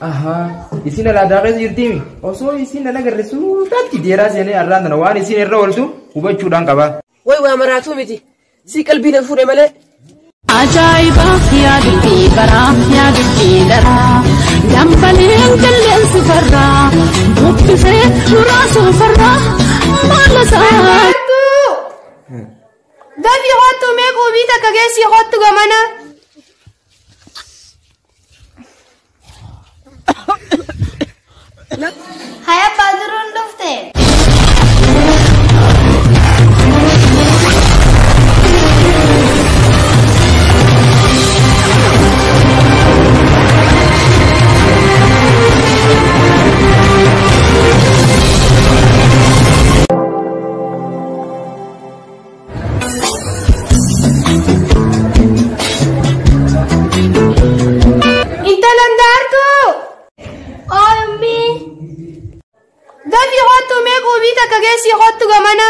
Aha, isin ala daaqee jirtimi. Osoo isin ala garreessu taatti deeraa seenee arraandana waan isin irra ooltu hubachuudhaan qaba. Waa maraatu miti. Si qalbiin fuudhe malee. Ajaa'iba yaadatti baraa yaadatti daraa dambaleen qilleensi farraa buqqisee muraasuu farraa maala isaa. Dafi hottu mee qubii takka geessi hottu gamana. Haya baadurun dhufte. Si hottu gamana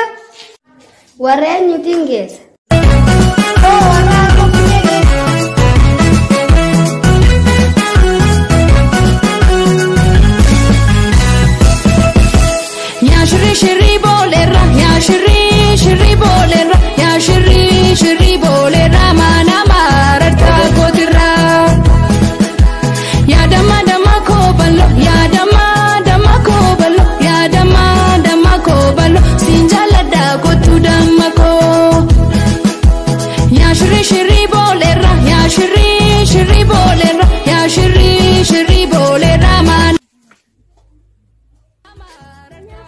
warreen nyutiin geessa. Yaa shirri booleerra yaa shirri booleerra yaa shirri booleerra mana marartaa gootirra yaa damma koobalo yaa damma koobalo yaa damma koobalo sinjaalada kootu damma koo yaa shirri booleerra yaa shirri booleerra yaa shirri booleerra mana.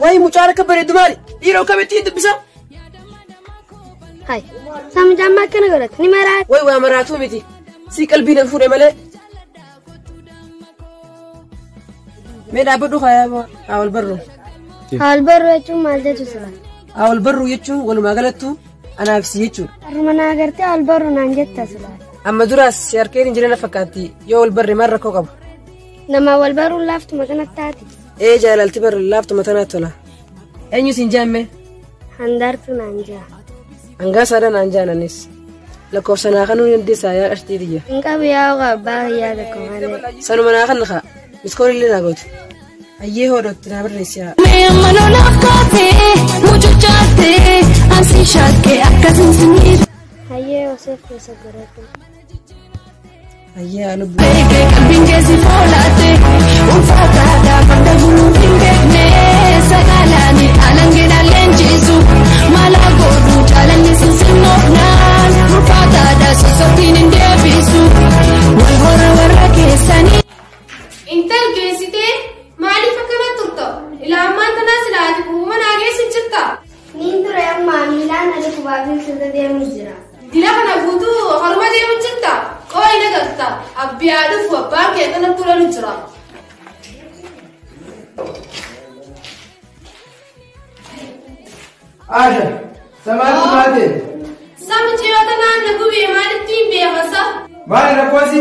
Wai mucaa kabare dumari dhiiroo kabeetti dubbisa. Hai sama jamma kana godhat ni maraat. Waa maraatu miti. Si qalbiin fuudhe malee. Mee dhaabbadhu hayaa awal barru. Awal barru jechuun maal jechuudha? Awal barru jechuun walumaa galattu anaaf si jechuudha. Haruma naa agartee awal barru naan jetta sila. Amma duraas si harkeen hin jireen fakkaatti yoo wal barre maal rakkoo qabu. Nama wal barruun laaftuma kanatti taati. Jaalalti barre laaftuma tanaatti tola. Eenyu siin jaamme? Handaartu naan jaa. Hangaa saada naan jaananis. Lakkoofsa naa kanuu dandeessaa yaa ashtiitiyya. Hin qabu yaa abbaa yaada koo malee. Sanuma naa kan naqa. Miskoolillee naa goote. Ayyee hoodootti naa barreessiyaa. Mee amma lolaaf kaatee mucucaatee ansi shaakkee akkasiin sinii. Ayyee Yoseef keessa godhatu. Ayyee alubbu. Beekee qalbiin keessi foolaatee ulfaataadhaa fanda guutuun hin beekne sagalaani alangeenaan leenjisu mala godhu jaalalli sinsinnoofnaan ulfaataadhaa sosootiin hin deebisu wal hora warra keessanii. Intal geessitee maaliif akkana turta? Ilaamaan tanaa silaati kuuma naa geessin jirta? Niin ture ammaa miilaan adii kubaafiin sirra deemu jira. Dila kana guutuu haruma deemu jirta? Qooyi nagarta abbiyaa dhufu abbaan kee kana turanu jira. Aasha, samaatti baate. Sami jiyoota naanna gubee maalittiin beekasa? Maali rakkoosi?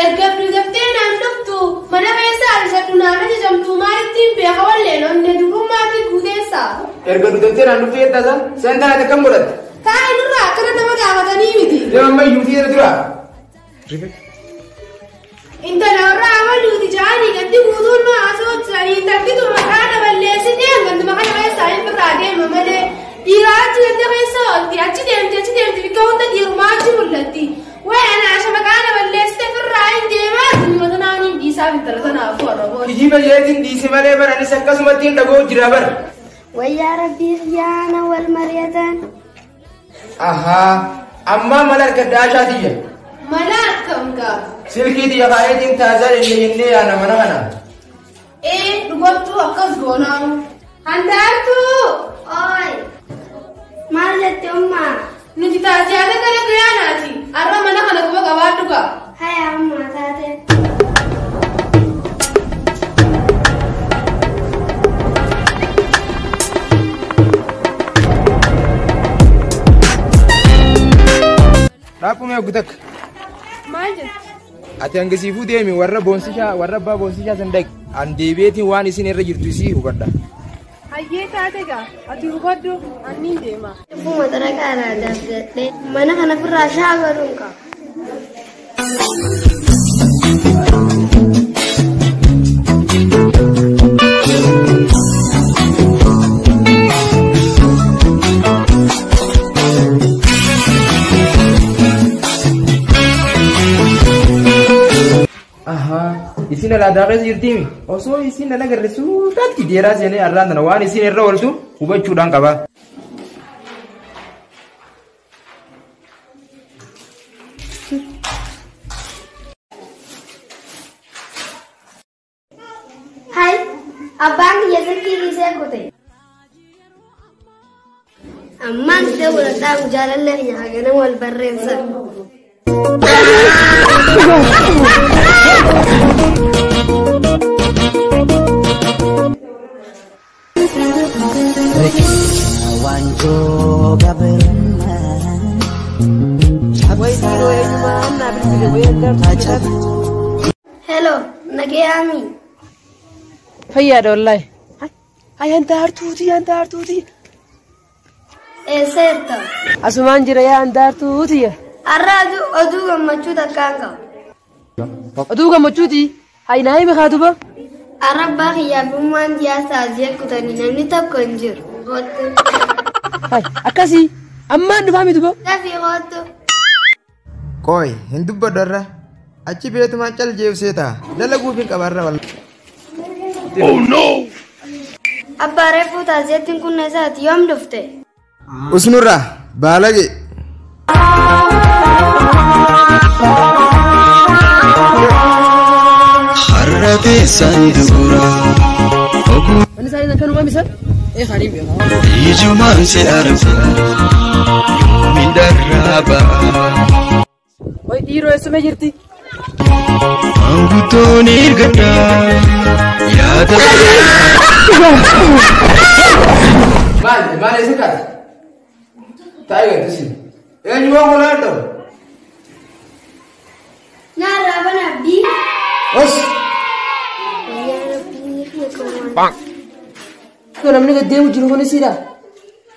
Erga duudaftee naan dhuftu mana keessa alsadhu naan ajajamtu maalittiin beeka walleen onne durummaatii guuteessa. Erga duudaftee naan dhuftu yettasa? Sen taate kam godhatte? Taa'e nurraa akkana nama gaafatanii miti. Deemamma yuutii irra tura. Intala warraa amaluuti ja'anii gandi guutuun nu haasoo jiranii intalli tun maqaa daballeessitee gandi maqaa keessaa hin birraa deema malee dhiiraa achi gandi keessa oolti achi deemti bikka hunda dhiirumaa achi mul'atti. Wayi anaasha maqaa daballeessite firraa hin deemaa dhimmoota naaniin dhiisaaf intala tanaafuu arraboon. Kijiba jeetiin dhiise malee baranis akkasumatti hin dhagoo jira bara. Wayyaa rabbiif yaana wal mari'atan. Ahaa, ammaa mala argaddaa shaatiyya. Mana akkam gaa? Silkii xiyya faayetiin taasisaa dandeenyee yaana mana kana. Dhugattuu akkas goonaamu. Handaartuu! Ooyi! Maal jette ummaa? Nuti taasisaata kana giraanaati. Arra mana kana quba qabaadhu gaa. Haya ummaa taate. Dhaabbumee guutakka. Maal jette? Ati hangasiifuu deemi warra abbaa boonsishaa san dhaqi. An deebi'eetiin waan isin irra jirtu isii hubadha. Hayyee taate gaa ati hubadhu anniin deema. Fuma xaraqaadhaa dabdadhee mana kana firraa shaabaruun qaba. isin ala daaqes jirtimi osoo isin na agarre suutatti deeraa seenee arraandana waan isin irra ooltu hubachuudhaan qaba. Hai, abang yazir kiri saya kote. Amman kita udah tahu jalan lehnya, agaknya wal barrensa. Hello, Nagiami. Fayyaada wallahi. Anta hartuuti. Certo. Asumaan jira yaa anta hartuuti. Arradu oduu gammachuu takkaan qaba. Oduu gammachuuti. Naa himi kaatuba. Arrabbaa xiyyaafummaan siyaasaa jeequtanii namni tokko hin jiru. Akkasii ammaan dhufaa miti bo. Dafii qootu. Qoy hin dubbadharra achi beetumaan cal jeebsee ta'a dalaguuf hin qabarra wal. Oh no! Abbaa reefuu taasisettiin kun isaati yoom dhufte? Usnurra baalage. Harrabe sandura. Wani sa'in kan uumamisa? Khariib. Ijumaan se arba. Yoomin darraba. Way dhiiroo eessuma jirti? Mangutoon ergadda. Yaada. Maal isa kaas? Taa'ee tusi. Eenyu waan wal haadha? Naarraa bana abdii. Os. Bang. Kalau namni gad deemu jiru kun isiidha.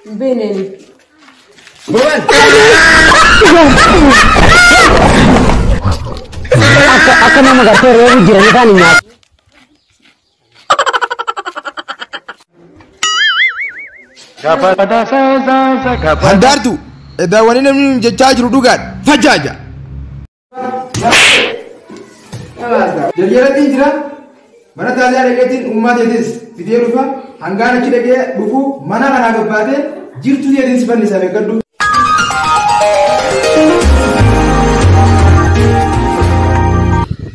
Hin beekneeni. Bu'aan. Akka nama gartee reefu jiranii kan hin nyaatu. Handaartu daawwanii namni jechaa jiru dhugaadha. Fajjaaja. Jaljeeratti jira. Mana taasisaa dhageettiin uummateetis fidee dhufa hangaan achi dhagee dhufu mana kanaa gabbaatee jirtu jedhin si fannisaa beekadhu.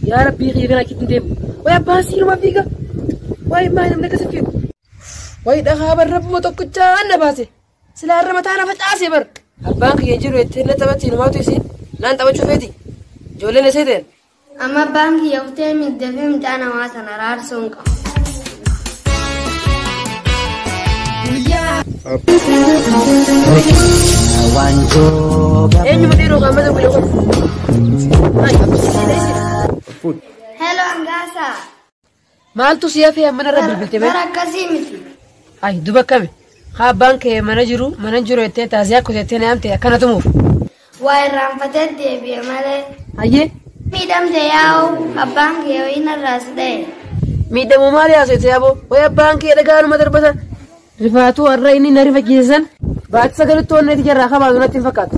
Yaa Rabbii xiyya kana achitti deemu. Way abbaan siiruma fiiga. Way maal namni akkasa fiigu. Way dhagaa barrabbuma tokkichaan na baase. Silaa irra mataa na facaase bar. Abbaan kiyya jiru ettee na taphattiin maatu isin naan taphachuu feeti. Ijoolleen isee ta'en. Amma baankii yaa'utee miidhagee midhaan hawaasan araarsuun qaba. Eenyuma dhiiroo qaamata guyyaa kun. Hello Angaasa. Maaltu si hafee ammana irra bilbilte bara akkasii miti. Ay duba kame. Haa abbaan kee mana jiru ettee taasisaa kuteettee naamte akkana tumuuf. Waa irraanfatee deebi'e malee. Hayyee. Miidhamte yaa'u abbaan kee wayii narraas ta'e. Miidhamuu maali haasa'e yaaboo? Way abbaan kee dhagaanuma darbata. Rifaatuu har'a inni na rifachiisan. Baati sagalitti onneeti jarraa kabaatu natti hin fakkaatu.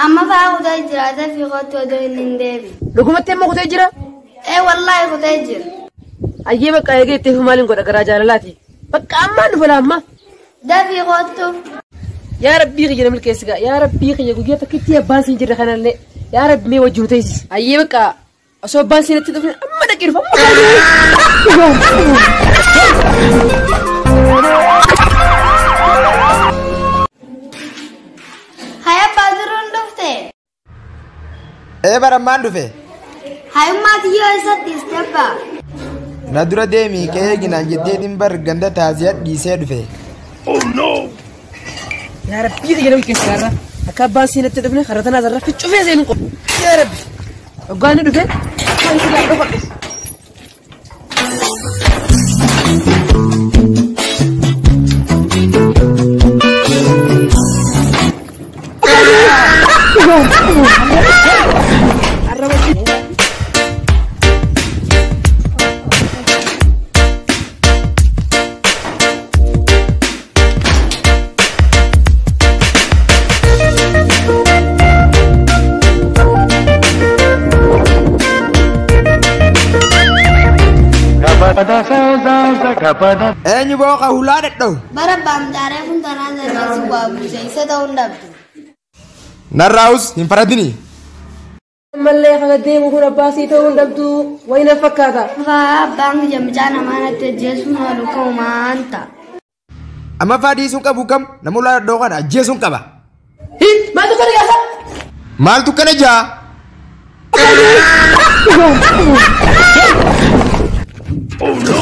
Amma fa'aa kutee jiraata fi kottu odoo hin deebi. Dhugumatti amma kutee jira? Wallaahi kutee jira. Hayyee bakka eegee itteef maaliin godha garaa jaalalaati. Bakka ammaan dhufa laamma. Dafii kottu. Yaa Rabbii kiyya na milkeessigaa. Yaa Rabbii kiyya guyyaa takkitti abbaan siin jirre kanallee. Yaa Rabbi mee wajjin teessis. Hayyee bakka osoo abbaan siin itti dhufne amma dhaqee dhufa. Haya baadurun dhufte. Barammaan dhufe. Hayummaati yoo isatti istebba. Na dura deemii ka'ee ginaan jetteetiin bar ganda taasisaa dhiisee dhufe. Oh no! Yaa Rabbii kiyya na milkeessigaa irra. Akka abbaan siin itti dhufne karra tanaa irra ficcufee seenuu qofa. Yaa Rabbi. Hoggaan dhufe akka isin lafa dhufa. Eenyu booqa hulaa dhedhoo. Bara baamdaaree kun tanaan zannaasu waa buuse isa ta'uu hin dhabdu. Narraa'us hin faradini. Mallee kana deemu kun abbaasii ta'uu hin dhabdu wayina fakkaata. Faa abbaan jamcaa namaa natti ajjeesuun oolu ka'u maanta. Amma faadhiisuun qabu kam nama hulaa dhedhoo kana ajjeesuun qaba. Maaltu kana gaasa? Maaltu kana jaa? Oh no!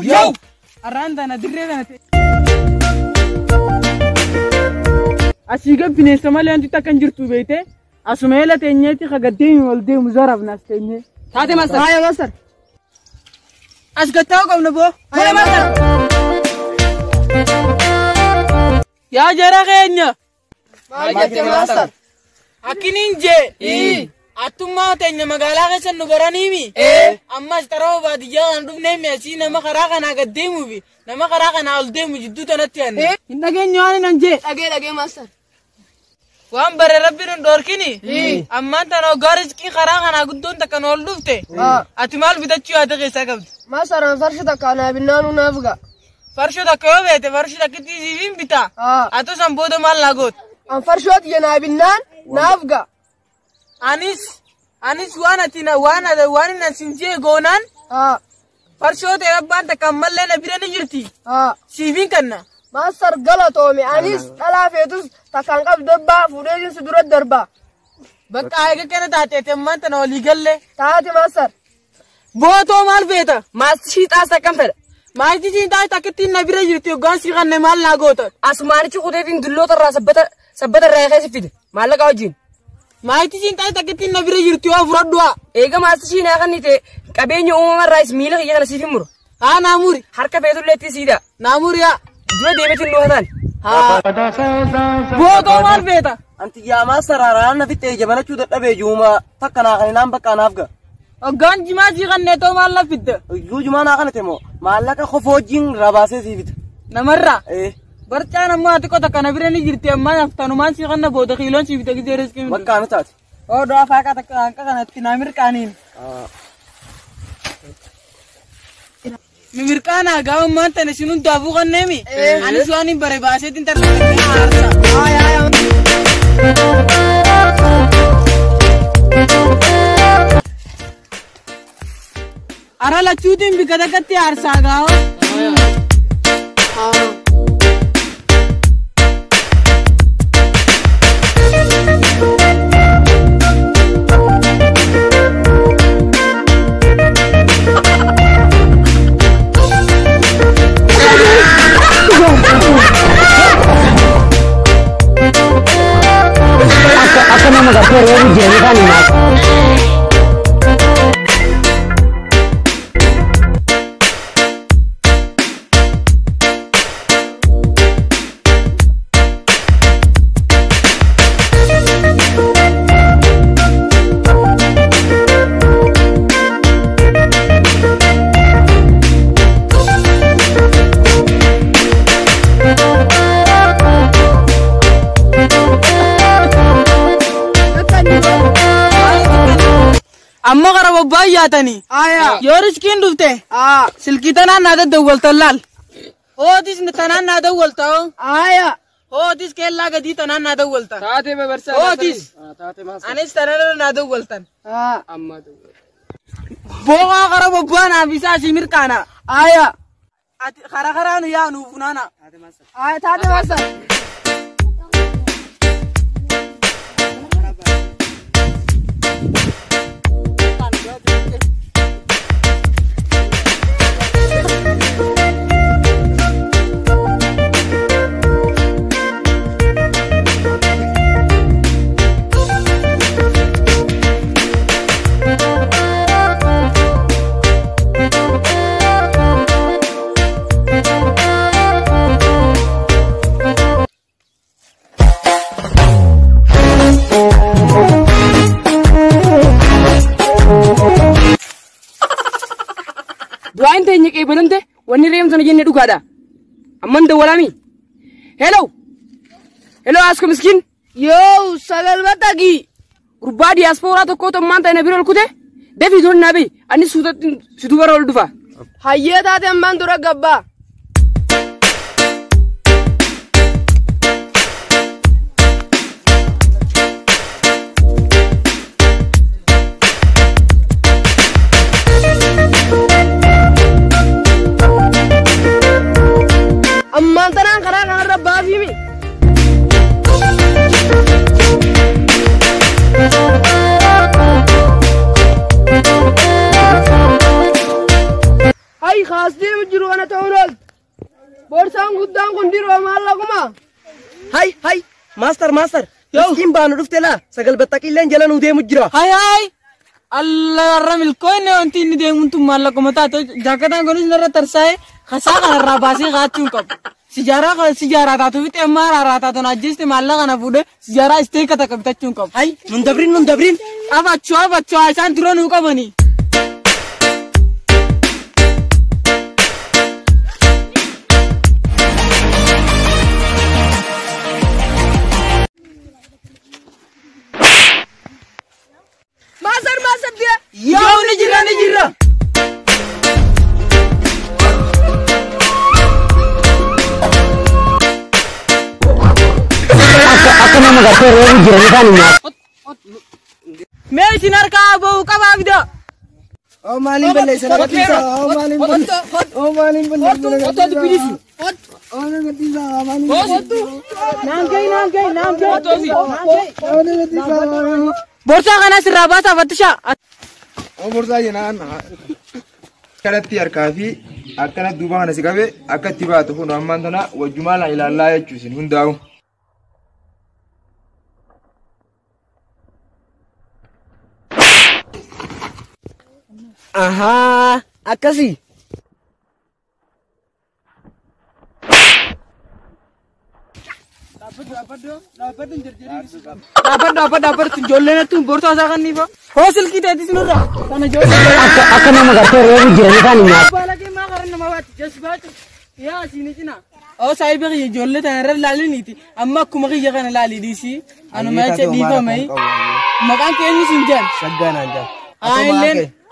Yo! Aranda na dirre na te. Asiga bineensa malee wanti takkan jirtu beekte asuma eela teenyeetti kagaddeemi wal deemu zaraf naas teenyee. Taate masar. Haaya masar. As gattaa'u qabna boo. Haaya masar. Yaa jara keenya. Maal jette masar? Akkiniin jee. Attummaa teenya magaalaa keessan nu baraniimi. Ammas taroo baadiyyaa kan dhufneemi asii nama karaa kanaa gad deemuufi nama karaa kanaa ol deemu jidduu tanatti hanne. Hin dhageenyu waan hin jee. Dhagee maastar. Waan bare rabbi nun dhoorkini. Ammaan tana hoggaa riskii karaa kanaa guddoon takka nu ol dhufte. Ati maal bitachuu yaada keessaa qabdi? Maastaraan farshi takka anaa binnaanuu naaf ga'a. Farshoo takka yoo beete farshi takkitti siifin bitaa. Atu san booda maal naa goota? An farshooti jenaa binnaan naaf ga'a. Anis waan ati waan hin sinjee goonaan farshoota abbaan takka ammallee na bira ni jirti. Siifin kanna. Maastar galatoome anis dhalaa feetus takkaan qabdabbaa fuudhee jinsi dura darbaa. Bakka eega kana taateete ammaan tana walii galle. Taate maastar. Bootoo maal feeta? Maasti shiixaas akkam fedha? Maasti shiixaas takkittiin na bira jirti hoggaan sii kanne maal naa goota? Asumaanichi kuteetiin dulloota irraa sabbata irraa keessa fide maallaqa wajjin. Maasti shiixaas takkittiin na bira jirti yoo fudhadhu'a. Eega maasti shiinaa kan nite qabeenya uumamarraa miila kiyya kana siif hin muru. Haa naamuri. Harka feetulleetti siida. Naamuri yaa. Dura deebitiin nu hatan. Bootoo maal feeta? Anti yaamaa sararaan na fixee jabanachuu dadhabee juuma takka naa kan naan bakka naaf ga'a. Hoggaan jimaa sii kanneetoo maal na fidde? Iyyuu jumaa naa kanate moo maallaqa qofa wajjin rabaasee sii fida. Namarraa? Barcaan ammoo ati qota kana bira ni jirti ammaa naftanumaan sii kanna booda kiiloon sii fida gisee riskii. Bakka anu taate. Odoo afaa akka kanatti naa mirqaaniin. Mirqaanaa gaafa maanta isin hundaafuu kanneemi. Anis waan hin bare baaseetiin tartiibatti aarsa. Ara lachuutiin bika takkatti aarsaa gaafa. Aku nama gak perlu jadi kan mas. amma qara bobbaa yaatanii yoo riskiin dhufte silkii tanaan naada dawwaltan laal hootis tanaan naa dawwaltaa hootis keellaa gadii tanaan naa dawwaltan taate babarsaa hootis anis tanaan naa dawwaltan amma booqaa qara bobbaa naa bisaa si mirqaana ati karaanu yaa nuuf naana taate masa Duaan tanya ke benente, wani rem sana jenne duka da. Amman da walami. Hello. Hello asko miskin. Yo, sagal batagi. Gurba diaspora to ko to manta na birol kude. Devi don nabi, ani sudu barol dufa. Hayya taate amman dura gabba. Amman tanan kara kan rabba fimi. Hai khas dia menjuru anak tahun. Borsang gudang kondiro malah kuma. Hai. Master. Miskin baanu dhuftela. Sagal battaqileen jalan udee mujjira. Hai. Allah ramil koin ne onti ni de muntu malah kuma tato jakatan gonis nara tersae khasa kan rabasi gachun kap. Sijara tato bite mara rata to najiste malah kana fude sijara stay kata kapitachun kap. Hai, mundabrin. Ava chua asan turun uka bani. Masar dia. Yo ni jira. Aku nama gak tahu jira kan ini. मैं सिनार का वो कब आ गया ओ मालिम बल्ले सर कतिसा ओ मालिम बल्ले तो पिलिसी ओ कतिसा मालिम नाम गई बोर्सा खाना सिराबा था बत्शा ओ बोर्सा ये ना करती यार काफी अकना दुबा ना सिकाबे अकति बात हो नम्मान तो ना वो जुमाला इलाला है चुसिन हुंदाऊ Aha, akasi. Dapat tunjolnya tuh borsa asalkan nih pak. Hasil kita di sini lah. Karena jol. Aku nama gak tahu jira kan ini. Apalagi mah karena nama just batu. Ya sini cina. Oh saya beri jolle tanah lalu nih. Amma aku maki jangan lalu di sini. Anu macam di mana mai? Makan kayaknya sinjan. Segan aja.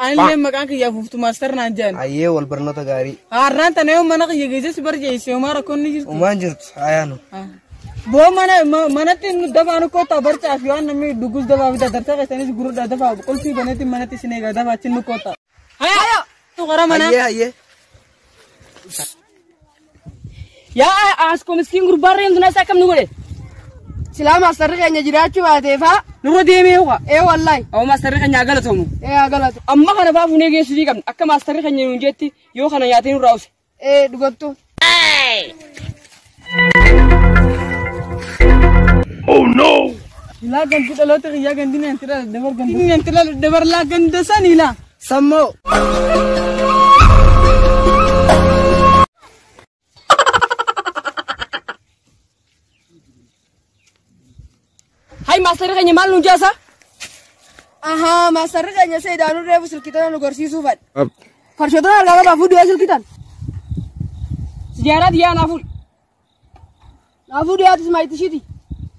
Ainlen makan ke ya buftu master nanjan. Aye wal bernota gari. Arran tanah mana ke ya gejala seperti itu. Umar aku nih. Umanjir ayano. Bo mana tin daba anu ko tabar cha afiwan nami dugus daba vida darta ka sanis guru daba kulfi banati mana ti sine ga daba chinnu kota. Hayo tu gara mana? Aye. Ya asko miskin guru barre yang tunasa kam nugure. Sila master kayaknya jirachu ade fa. Nugo deme huwa. Wallahi. Aw master kanya agala tomu. Agala. Amma kana ba fune ge sidi kam akka master kanya nunjetti yo kana yatin raus. Dugotu. Oh no! Ila ganti dalo te ya ganti ni antara debar la ganda sanila. Sammo. Hai master kanya mal nunjasa? Aha, master kanya saya danu revu sulkitan anu gorsi sufat. Farshota harga bafu dua sulkitan. Sejarah dia naful. Naful dia atas mai tishiti.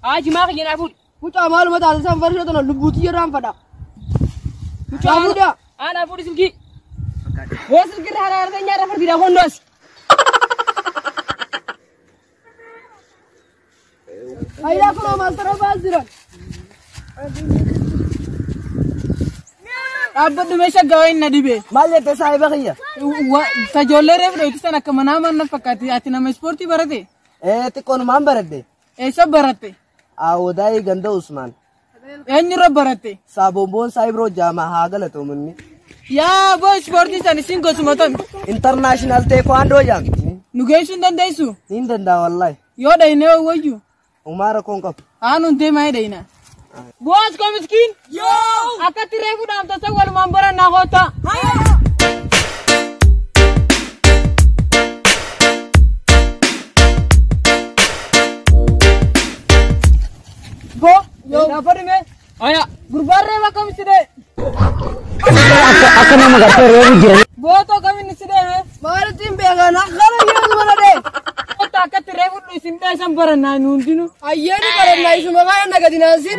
Aji mak kanya naful. Pucha malu mata atas sam farshota no lubuti ram pada. Mucha. Ana pudi silki. Bos silki rara rara nyara pergi dah kondos. Ayah aku mau master apa ziran? Abad tu mesya gawain nadi be. Malle te sahiba kaya. Tajolle ref itu sana kemana mana pakati ati nama sporti berarti. Te kon mam berarti. Sab berarti. Awdai ganda Usman. Nyura berarti. Sabombon sahibro jama hagal to munni. Ya boy sporti sana singko sumaton. International taekwondo jam. Nugesun dan desu. Nindanda wallahi. Yo dai ne waju. Umara konkap. Anu te mai dai na. Bos kau miskin? Yo. Akat tirefu dalam tasa wal mambara na hota. Hayo. Bo, yo. Apa ni me? Aya, gurbar rewa kami side. Akan nama gak rewu jiran. Bo to kami ni side he. Mari tim bega nak kalau dia mana deh. Kota akat tirefu lu sinta sambara na nundinu. Ayah ni kalau naik semua kan nak dinasir.